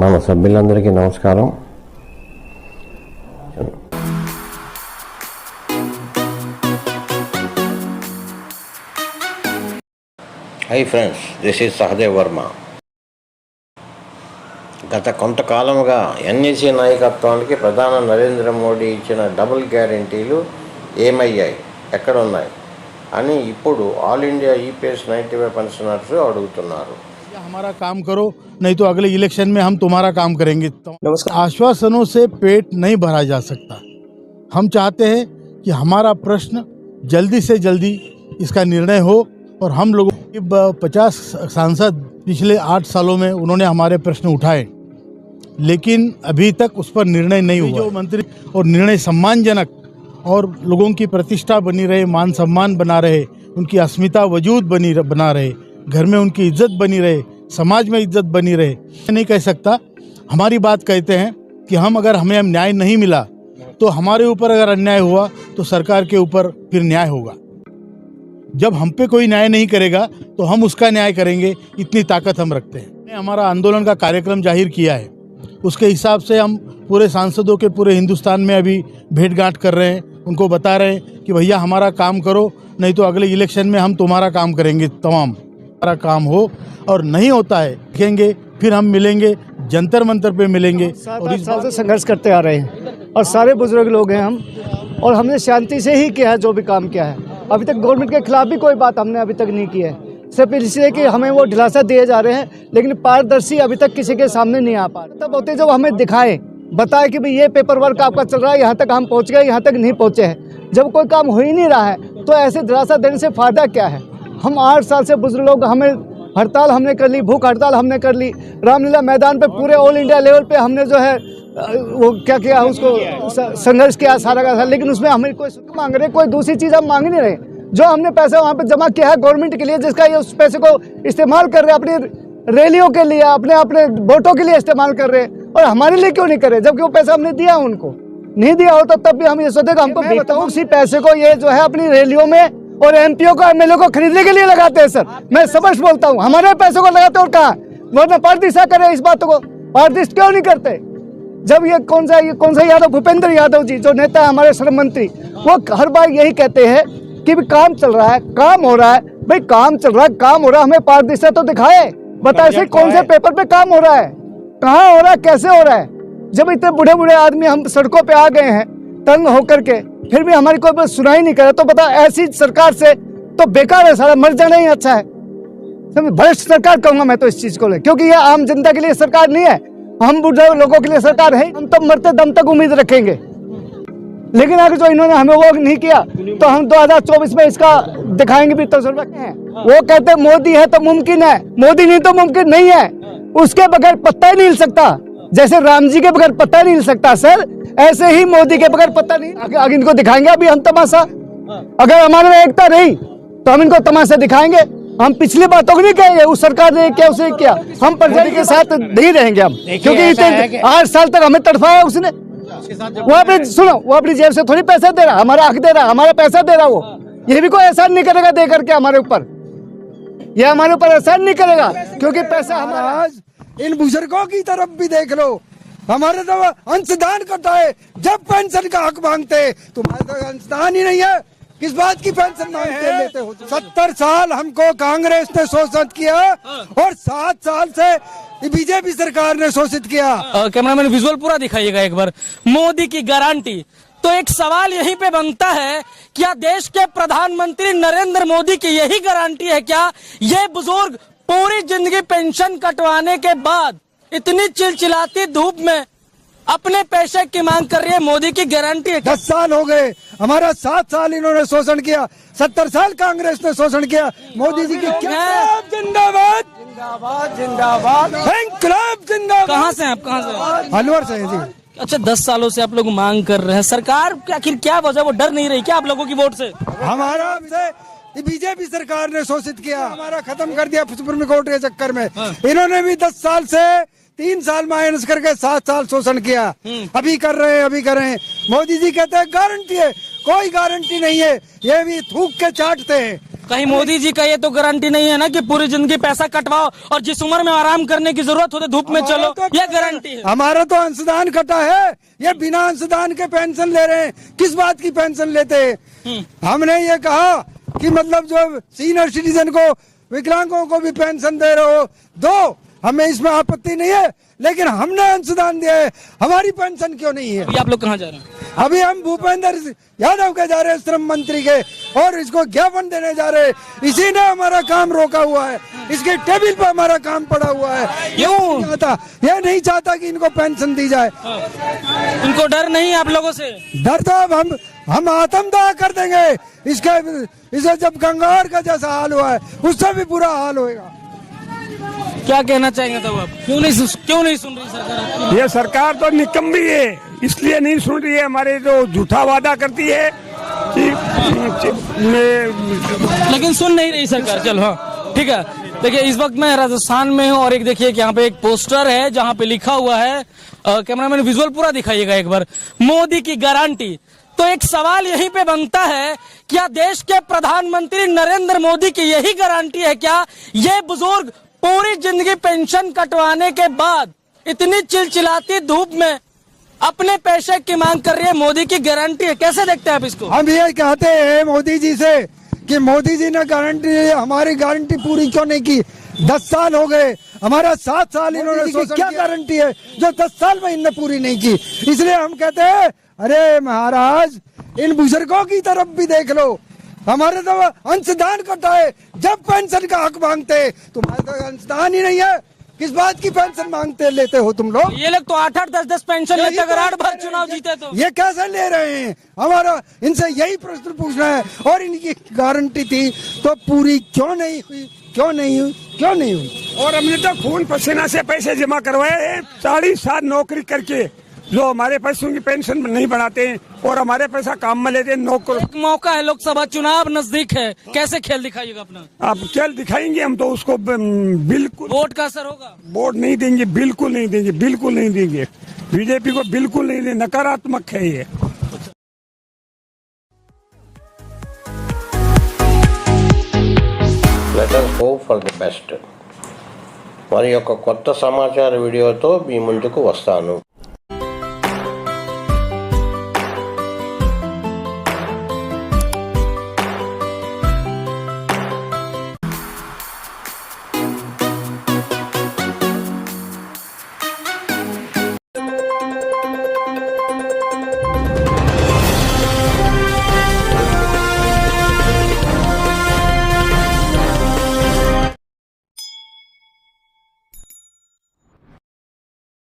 మన సభ్యులందరికీ నమస్కారం. Hi friends, this is Sahadev Varma. గత కొంతకాలముగా ఎన్ఈసీ నాయకత్వానికి ప్రధాని నరేంద్ర మోడీ ఇచ్చిన డబుల్ గ్యారంటీలు ఏమయ్యాయి, ఎక్కడున్నాయి అని ఇప్పుడు ఆల్ ఇండియా ఈపీఎస్ 95 పెన్షనర్స్ అడుగుతున్నారు. हमारा काम करो, नहीं तो अगले इलेक्शन में हम तुम्हारा काम करेंगे. आश्वासनों से पेट नहीं भरा जा सकता. हम चाहते हैं कि हमारा प्रश्न जल्दी से जल्दी इसका निर्णय हो और हम लोग 50 सांसद पिछले 8 सालों में उन्होंने हमारे प्रश्न उठाए, लेकिन अभी तक उस पर निर्णय नहीं हुआ. जो मंत्री और निर्णय सम्मानजनक और लोगों की प्रतिष्ठा बनी रहे, मान सम्मान बना रहे, उनकी अस्मिता वजूद बना रहे, घर में उनकी इज्जत बनी रहे, समाज में इज्जत बनी रहे. मैं नहीं कह सकता. हमारी बात कहते हैं कि हमें न्याय नहीं मिला तो हमारे ऊपर अगर अन्याय हुआ तो सरकार के ऊपर फिर न्याय होगा. जब हम पे कोई न्याय नहीं करेगा तो हम उसका न्याय करेंगे, इतनी ताकत हम रखते हैं. हमारा आंदोलन का कार्यक्रम जाहिर किया है, उसके हिसाब से हम पूरे सांसदों के पूरे हिंदुस्तान में अभी भेंटगांठ कर रहे हैं. उनको बता रहे हैं कि भैया हमारा काम करो, नहीं तो अगले इलेक्शन में हम तुम्हारा काम करेंगे. तमाम हमारा काम हो, और नहीं होता है देखेंगे, फिर हम मिलेंगे, जंतर मंतर पे मिलेंगे. और इस साल से संघर्ष करते आ रहे हैं और सारे बुजुर्ग लोग हैं हम, और हमने शांति से ही किया है जो भी काम किया है. अभी तक गवर्नमेंट के खिलाफ भी कोई बात हमने अभी तक नहीं की है, सिर्फ इसलिए कि हमें वो दिलासा दिए जा रहे हैं, लेकिन पारदर्शी अभी तक किसी के सामने नहीं आ पा रहे. तब होते जब हमें दिखाएं, बताए कि भाई ये पेपर वर्क आपका चल रहा है, यहाँ तक हम पहुँच गए, यहाँ तक नहीं पहुँचे हैं. जब कोई काम हो ही नहीं रहा है तो ऐसे दिलासा देने से फ़ायदा क्या है. हम 8 साल से बुजुर्ग लोग, हमें हड़ताल हमने कर ली, भूख हड़ताल हमने कर ली, रामलीला मैदान पे पूरे ऑल इंडिया लेवल पे हमने जो है वो क्या किया, उसको संघर्ष किया सारा का सारा, लेकिन उसमें हमें कोई मांग रहे, कोई दूसरी चीज़ हम मांग नहीं रहे. जो हमने पैसा वहाँ पे जमा किया है गवर्नमेंट के लिए, जिसका ये उस पैसे को इस्तेमाल कर रहे हैं अपनी रैलियों के लिए, अपने वोटों के लिए इस्तेमाल कर रहे हैं, और हमारे लिए क्यों नहीं कर रहे, जबकि वो पैसा हमने दिया उनको. नहीं दिया हो तो तब भी हम ये सोचेगा हमको बताऊँ, उसी पैसे को ये जो है अपनी रैलियों में और एमपीओ को, एमएलए को खरीदने के लिए लगाते हैं. सर मैं स्पष्ट बोलता हूँ, हमारे पैसों को लगाते और कहाँ, वरना पारदिशा करे इस बात को. पारदिश क्यों नहीं करते. जब ये कौन सा यादव, भूपेंद्र यादव जी जो नेता है हमारे श्रम मंत्री, वो हर बार यही कहते हैं कि भी काम चल रहा है, काम हो रहा है. भाई काम चल रहा है, काम हो रहा है, हमें पारदिशा तो दिखाए, बताए से कौन से पेपर पे काम हो रहा है, कहाँ हो रहा है, कैसे हो रहा है. जब इतने बूढ़े बूढ़े आदमी हम सड़कों पे आ गए हैं तंग होकर के, फिर भी हमारी कोई सुनाई नहीं करे, तो बता ऐसी सरकार से तो बेकार है, सारा मर जाना ही अच्छा है. भ्रष्ट सरकार कहूंगा मैं तो इस चीज को ले, क्योंकि ये आम जनता के लिए सरकार नहीं है, हम बूढ़े लोगों के लिए सरकार है. हम तो मरते दम तक उम्मीद रखेंगे, लेकिन अगर जो इन्होंने हमें वो नहीं किया तो हम 2024 में इसका दिखाएंगे भी तजुर्बा है. वो कहते मोदी है तो मुमकिन है, मोदी नहीं तो मुमकिन नहीं है. उसके बगैर पत्ता ही नहीं हिल सकता, जैसे राम जी के बगैर पत्ता नहीं हिल सकता सर, ऐसे ही मोदी के बगैर पत्ता नहीं. आगे इनको दिखाएंगे अभी हम तमाशा. अगर हमारे में एकता रही तो हम इनको तमाशा दिखाएंगे. हम पिछली बातों को नहीं कहेंगे, उस सरकार ने क्या उसे किया, हम प्रजा के साथ नहीं रहेंगे हम, क्योंकि 8 साल तक हमें तड़फाया उसने. वो अपने सुनो, वो अपनी जेब से थोड़ी पैसा दे रहा, हमारा हक दे रहा, हमारा पैसा दे रहा. वो ये भी कोई एहसान नहीं करेगा दे करके हमारे ऊपर, ये हमारे ऊपर एहसान नहीं करेगा, क्योंकि पैसा हमारा. इन बुजुर्गों की तरफ भी देख लो, हमारे तो अंशदान करता है, जब पेंशन का हक मांगते, तुम्हारे तो अंशदान ही नहीं है, किस बात की पेंशन मांगते लेते हो. 70 साल हमको कांग्रेस ने शोषित किया और 7 साल से बीजेपी सरकार ने शोषित किया. कैमरामैन विजुअल पूरा दिखाइएगा एक बार. मोदी की गारंटी, तो एक सवाल यहीं पे बनता है, क्या देश के प्रधानमंत्री नरेंद्र मोदी की यही गारंटी है क्या, ये बुजुर्ग पूरी जिंदगी पेंशन कटवाने के बाद इतनी चिलचिलाती धूप में अपने पैसे की मांग कर रही है, मोदी की गारंटी है. 10 साल हो गए, हमारा 7 साल इन्होंने शोषण किया, 70 साल कांग्रेस ने शोषण किया. मोदी जी की जिंदाबाद जिंदाबाद जिंदाबाद, इंकलाब जिंदाबाद. कहाँ से हैं आप, कहाँ से? अलवर से जी. अच्छा, 10 सालों से आप लोग मांग कर रहे हैं, सरकार आखिर क्या वजह, वो डर नहीं रही क्या आप लोगों की वोट से? हमारा बीजेपी सरकार ने शोषित किया, हमारा खत्म कर दिया सुप्रीम कोर्ट के चक्कर में. इन्होंने भी 10 साल से 3 साल माइनस करके 7 साल शोषण किया. अभी कर रहे हैं, अभी कर रहे हैं. मोदी जी कहते हैं गारंटी है, कोई गारंटी नहीं है, ये भी थूक के चाटते हैं. कहीं मोदी जी का ये तो गारंटी नहीं है ना कि पूरी जिंदगी पैसा कटवाओ और जिस उम्र में आराम करने की जरूरत होती धूप में चलो, ये गारंटी है। हमारा तो अंशदान कटा है, ये बिना अंशदान के पेंशन ले रहे हैं। किस बात की पेंशन लेते हैं? हमने ये कहा कि मतलब जो सीनियर सिटीजन को, विकलांगों को भी पेंशन दे रहे हो, दो, हमें इसमें आपत्ति नहीं है, लेकिन हमने अंशदान दिया है, हमारी पेंशन क्यों नहीं है? अभी आप लोग कहाँ जा रहे हैं? अभी हम भूपेंद्र यादव के जा रहे हैं, श्रम मंत्री के, और इसको ज्ञापन देने जा रहे हैं। इसी ने हमारा काम रोका हुआ है, इसके टेबल पर हमारा काम पड़ा हुआ है। ये नहीं चाहता कि इनको पेंशन दी जाए। इनको डर नहीं है आप लोगों से? डर तो अब हम आत्मदाह कर देंगे। इसे जब गंगार का जैसा हाल हुआ है, उससे भी बुरा हाल होएगा। क्या कहना चाहेंगे तब आप? क्यों नहीं सुन रही सरकार आपकी? ये सरकार तो निकम्मी है, इसलिए नहीं सुन रही है। हमारे जो झूठा वादा करती है लेकिन सुन नहीं रही सरकार। चलो हाँ ठीक है। देखिए इस वक्त मैं राजस्थान में हूँ और एक देखिए कि यहाँ पे एक पोस्टर है जहाँ पे लिखा हुआ है, कैमरामैन विजुअल पूरा दिखाइएगा एक बार, मोदी की गारंटी। तो एक सवाल यहीं पे बनता है, क्या देश के प्रधानमंत्री नरेंद्र मोदी की यही गारंटी है क्या? ये बुजुर्ग पूरी जिंदगी पेंशन कटवाने के बाद इतनी चिलचिलाती धूप में अपने पैसे की मांग कर रही है, मोदी की गारंटी है। कैसे देखते हैं आप इसको? हम ये कहते हैं मोदी जी से कि मोदी जी ने गारंटी, हमारी गारंटी पूरी क्यों नहीं की? 10 साल हो गए, हमारा 7 साल इन्होंने क्या गारंटी है जो 10 साल में इनने पूरी नहीं की? इसलिए हम कहते हैं, अरे महाराज, इन बुजुर्गों की तरफ भी देख लो। हमारे तो अंशदान कटा है, जब पेंशन का हक मांगते, तुम्हारे तो अंशदान ही नहीं है। किस बात की पेंशन मांगते लेते हो तुम लोग? ये लोग तो 8-8, 10-10 पेंशन लेते, अगर 8 बार चुनाव जीते तो ये कैसे ले रहे हैं? हमारा इनसे यही प्रश्न पूछना है। और इनकी गारंटी थी तो पूरी क्यों नहीं हुई? क्यों नहीं हुई? और हमने तो खून पसीना से पैसे जमा करवाए, 40 साल नौकरी करके, जो हमारे पैसों की पेंशन नहीं बढ़ाते हैं और हमारे पैसा काम में लेते हैं। नौकर एक मौका है, लोकसभा चुनाव नजदीक है, कैसे खेल दिखाइएगा अपना? आप खेल दिखाएंगे हम तो उसको बिल्कुल वोट का असर होगा? वोट नहीं देंगे, बिल्कुल नहीं देंगे, बिल्कुल नहीं देंगे। बीजेपी को बिल्कुल नहीं देंगे, नकारात्मक है ये। Let us hope for the best. మరి యొక్క కొత్త సమాచార వీడియోతో మీ ముందుకు వస్తాను.